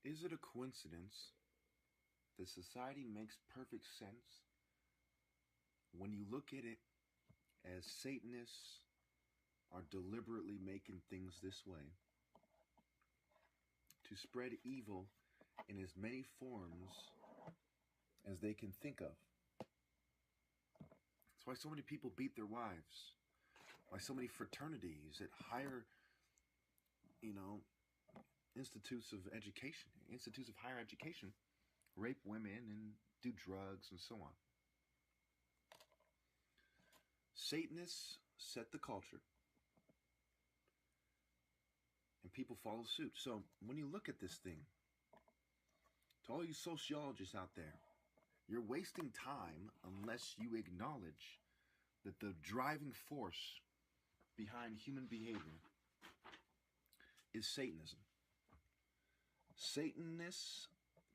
Is it a coincidence that society makes perfect sense when you look at it as Satanists are deliberately making things this way to spread evil in as many forms as they can think of? That's why so many people beat their wives. Why so many fraternities at higher, institutes of higher education, rape women and do drugs and so on. Satanists set the culture, and people follow suit. So when you look at this thing, to all you sociologists out there, you're wasting time unless you acknowledge that the driving force behind human behavior is Satanism. Satanists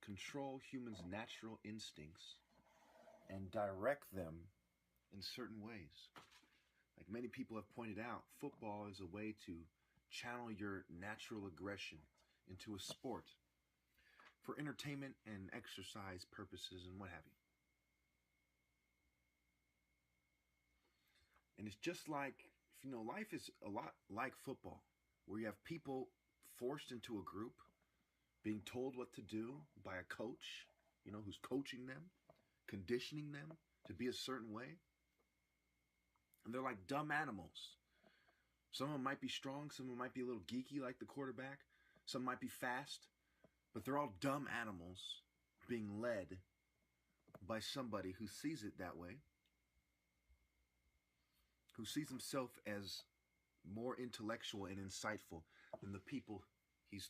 control humans' natural instincts and direct them in certain ways. Like many people have pointed out, football is a way to channel your natural aggression into a sport for entertainment and exercise purposes and what have you. And it's just like, life is a lot like football, where you have people forced into a group, being told what to do by a coach, who's coaching them, conditioning them to be a certain way. And they're like dumb animals. Some of them might be strong, some of them might be a little geeky like the quarterback, some might be fast, but they're all dumb animals being led by somebody who sees it that way, who sees himself as more intellectual and insightful than the people he's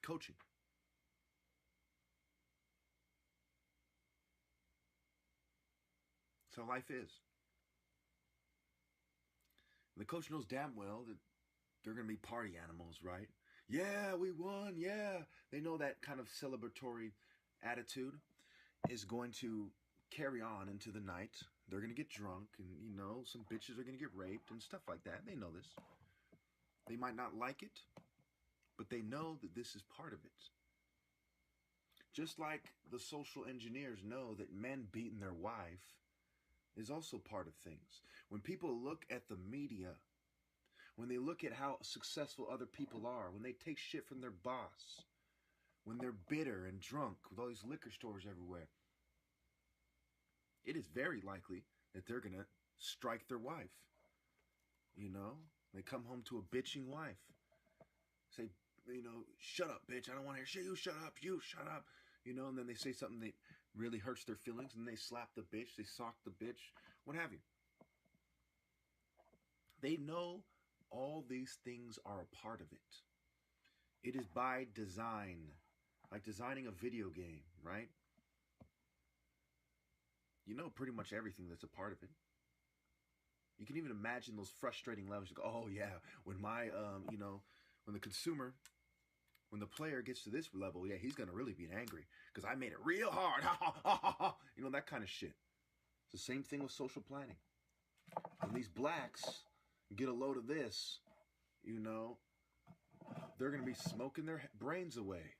coaching. So life is. And the coach knows damn well that they're going to be party animals, right? Yeah, we won, yeah. They know that kind of celebratory attitude is going to carry on into the night. They're going to get drunk and, some bitches are going to get raped and stuff like that. They know this. They might not like it, but they know that this is part of it. Just like the social engineers know that men beating their wife is also part of things. When people look at the media, when they look at how successful other people are, when they take shit from their boss, when they're bitter and drunk with all these liquor stores everywhere, it is very likely that they're going to strike their wife. They come home to a bitching wife. Say, shut up, bitch. I don't want to hear shit. You shut up. You shut up. And then they say something that really hurts their feelings, and they slap the bitch. They sock the bitch. What have you. They know all these things are a part of it. It is by design. Like designing a video game, right? You know pretty much everything that's a part of it. You can even imagine those frustrating levels. You go, oh yeah, when my, when the player gets to this level, yeah, he's going to really be angry because I made it real hard. That kind of shit. It's the same thing with social planning. When these blacks get a load of this, they're going to be smoking their brains away.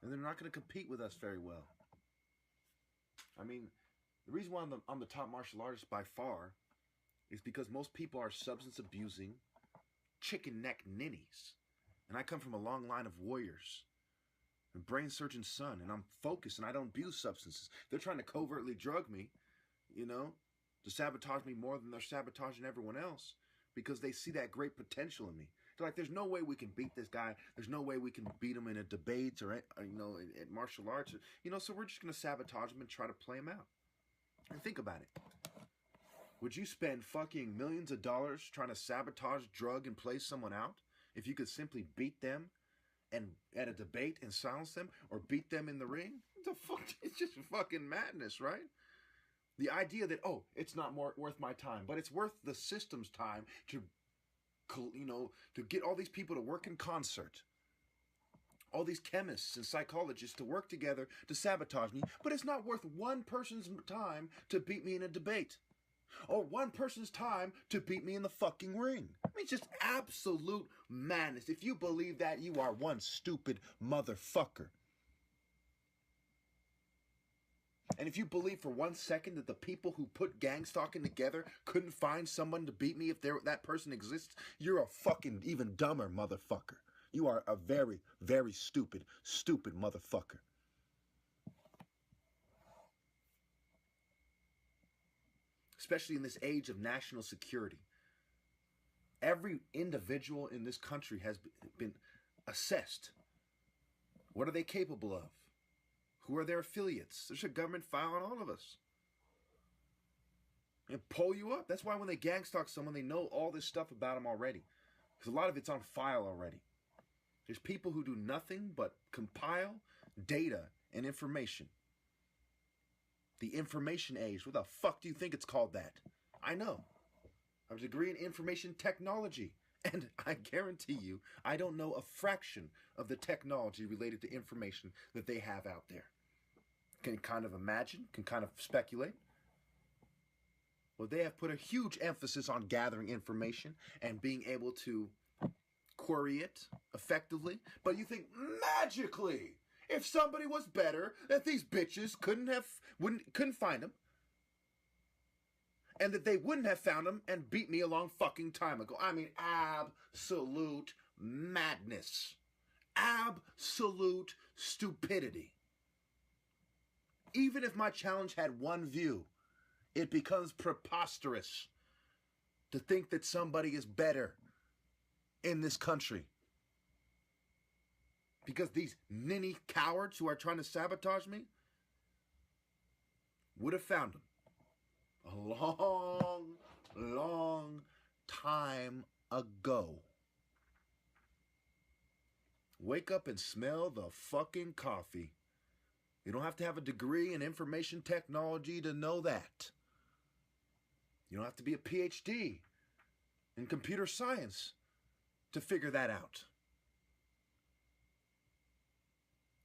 And they're not going to compete with us very well. The reason why I'm the top martial artist by far is because most people are substance abusing, chicken neck ninnies. And I come from a long line of warriors and brain surgeon son, and I'm focused and I don't abuse substances. They're trying to covertly drug me, to sabotage me more than they're sabotaging everyone else because they see that great potential in me. They're like, there's no way we can beat this guy. There's no way we can beat him in a debate or at martial arts. So we're just going to sabotage him and try to play him out. And think about it. Would you spend fucking millions of dollars trying to sabotage, drug, and play someone out if you could simply beat them and at a debate and silence them, or beat them in the ring? What the fuck? It's just fucking madness, right? The idea that, it's not worth my time, but it's worth the system's time to get all these people to work in concert. All these chemists and psychologists to work together to sabotage me, but it's not worth one person's time to beat me in a debate. or one person's time to beat me in the fucking ring. I mean, it's just absolute madness. If you believe that, you are one stupid motherfucker. And if you believe for 1 second that the people who put gang stalking together couldn't find someone to beat me if that person exists, you're a fucking even dumber motherfucker. You are a very, very stupid motherfucker. Especially in this age of national security. Every individual in this country has been assessed. What are they capable of? Who are their affiliates? There's a government file on all of us. And pull you up. That's why when they gang stalk someone, they know all this stuff about them already. Because a lot of it's on file already. There's people who do nothing but compile data and information. The information age. What the fuck do you think it's called that? I know. I have a degree in information technology. And I guarantee you, I don't know a fraction of the technology related to information that they have out there. Can kind of imagine, can kind of speculate. Well, they have put a huge emphasis on gathering information and being able to query it effectively. But you think magically, if somebody was better, that these bitches couldn't find them, and that they wouldn't have found them and beat me a long fucking time ago. I mean, absolute madness, absolute stupidity. Even if my challenge had one view, it becomes preposterous to think that somebody is better in this country. Because these ninny cowards who are trying to sabotage me would have found them a long time ago. Wake up and smell the fucking coffee. You don't have to have a degree in information technology to know that. You don't have to be a PhD in computer science to figure that out.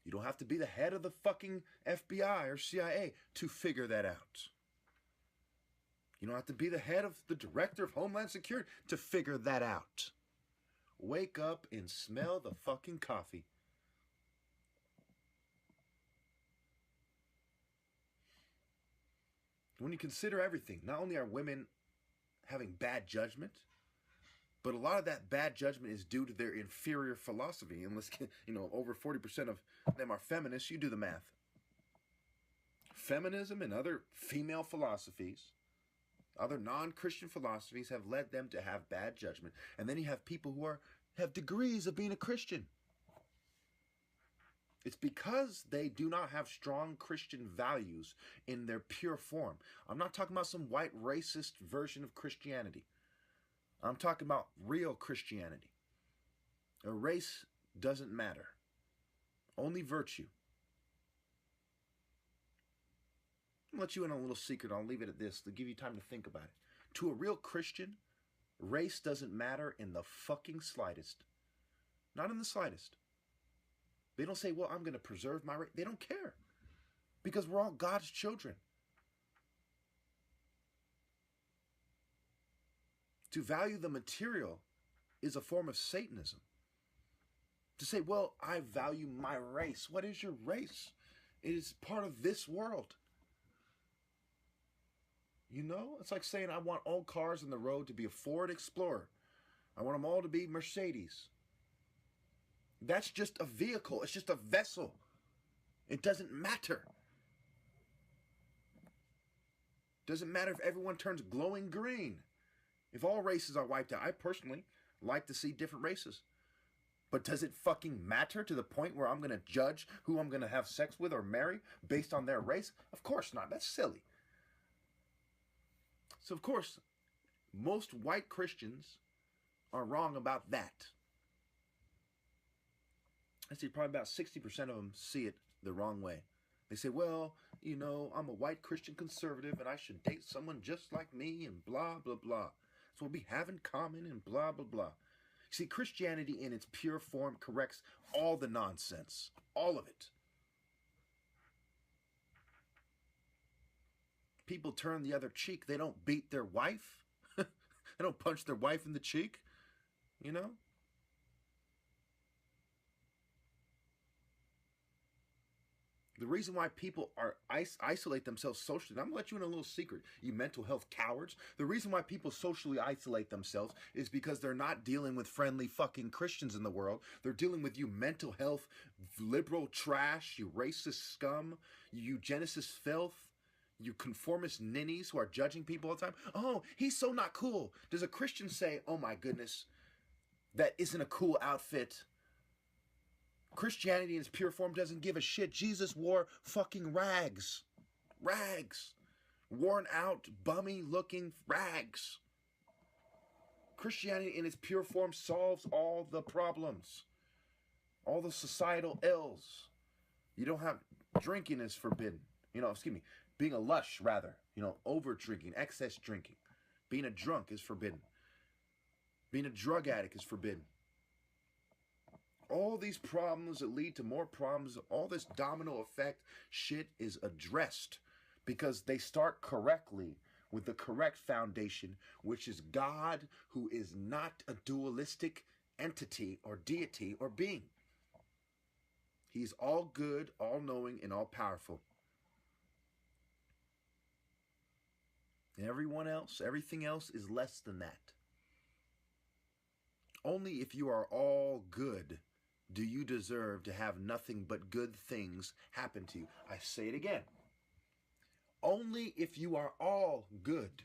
You don't have to be the head of the fucking FBI or CIA to figure that out. You don't have to be the head of the director of Homeland Security to figure that out. Wake up and smell the fucking coffee. When you consider everything, not only are women having bad judgment, but a lot of that bad judgment is due to their inferior philosophy. Unless, over 40% of them are feminists, you do the math. Feminism and other female philosophies, other non-Christian philosophies have led them to have bad judgment. And then you have people who have degrees of being a Christian. It's because they do not have strong Christian values in their pure form. I'm not talking about some white racist version of Christianity. I'm talking about real Christianity. A race doesn't matter. Only virtue. I'll let you in on a little secret. I'll leave it at this to give you time to think about it. To a real Christian, race doesn't matter in the fucking slightest. Not in the slightest. They don't say, well, I'm going to preserve my race. They don't care. Because we're all God's children. To value the material is a form of Satanism. To say, well, I value my race. What is your race? It is part of this world. It's like saying I want all cars on the road to be a Ford Explorer. I want them all to be Mercedes. That's just a vehicle. It's just a vessel. It doesn't matter. It doesn't matter if everyone turns glowing green. If all races are wiped out, I personally like to see different races. But does it fucking matter to the point where I'm going to judge who I'm going to have sex with or marry based on their race? Of course not. That's silly. So, of course, most white Christians are wrong about that. I see probably about 60% of them see it the wrong way. They say, well, I'm a white Christian conservative and I should date someone just like me and blah, blah, blah. That's what we have in common and blah, blah, blah. See, Christianity in its pure form corrects all the nonsense. All of it. People turn the other cheek. They don't beat their wife. They don't punch their wife in the cheek, you know? The reason why people are isolate themselves socially, and I'm going to let you in a little secret, you mental health cowards. The reason why people socially isolate themselves is because they're not dealing with friendly fucking Christians in the world. They're dealing with you mental health, liberal trash, you racist scum, you eugenicist filth, you conformist ninnies who are judging people all the time. Oh, he's so not cool. Does a Christian say, oh my goodness, that isn't a cool outfit? Christianity in its pure form doesn't give a shit. Jesus wore fucking rags. Rags. Worn out, bummy looking rags. Christianity in its pure form solves all the problems. All the societal ills. You don't have, drinking is forbidden. Being a lush rather. Over drinking, excess drinking. Being a drunk is forbidden. Being a drug addict is forbidden. All these problems that lead to more problems, all this domino effect shit is addressed because they start correctly with the correct foundation, which is God, who is not a dualistic entity or deity or being. He's all good, all knowing, and all powerful. And everything else is less than that. Only if you are all good do you deserve to have nothing but good things happen to you. I say it again. Only if you are all good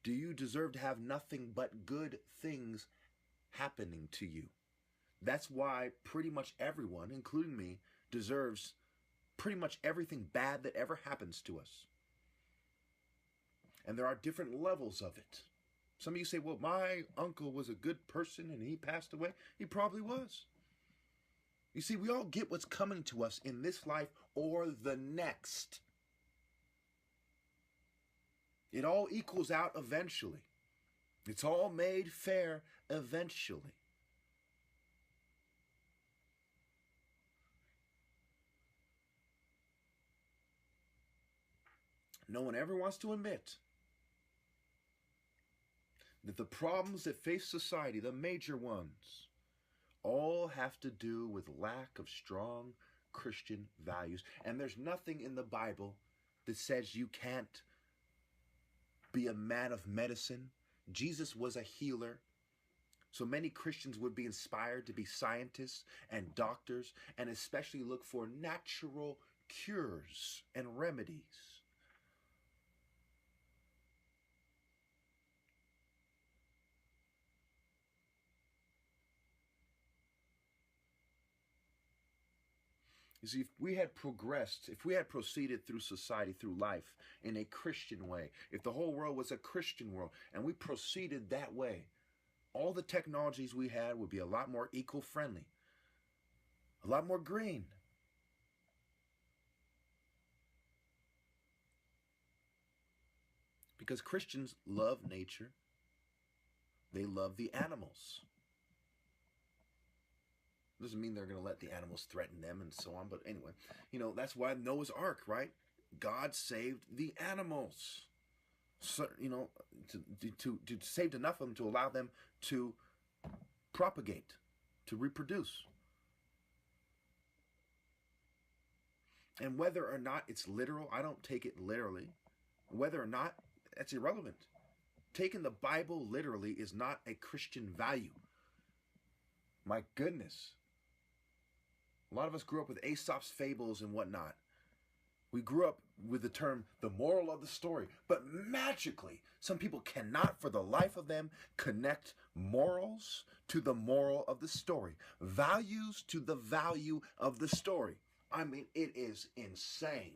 do you deserve to have nothing but good things happening to you. That's why pretty much everyone, including me, deserves pretty much everything bad that ever happens to us. And there are different levels of it. Some of you say, well, my uncle was a good person and he passed away. He probably was. You see, we all get what's coming to us in this life or the next. It all equals out eventually. It's all made fair eventually. No one ever wants to admit that the problems that face society, the major ones, all have to do with lack of strong Christian values. And there's nothing in the Bible that says you can't be a man of medicine. Jesus was a healer. So many Christians would be inspired to be scientists and doctors, and especially look for natural cures and remedies. You see, if we had proceeded through society, through life, in a Christian way, if the whole world was a Christian world, and we proceeded that way, all the technologies we had would be a lot more eco-friendly, a lot more green. Because Christians love nature. They love the animals. Doesn't mean they're going to let the animals threaten them and so on. But anyway, that's why Noah's Ark, right? God saved the animals. So, to saved enough of them to allow them to propagate, to reproduce. And whether or not it's literal, I don't take it literally. Whether or not, that's irrelevant. Taking the Bible literally is not a Christian value. My goodness. A lot of us grew up with Aesop's fables and whatnot. We grew up with the term, the moral of the story. But magically, some people cannot, for the life of them, connect morals to the moral of the story. Values to the value of the story. I mean, it is insane.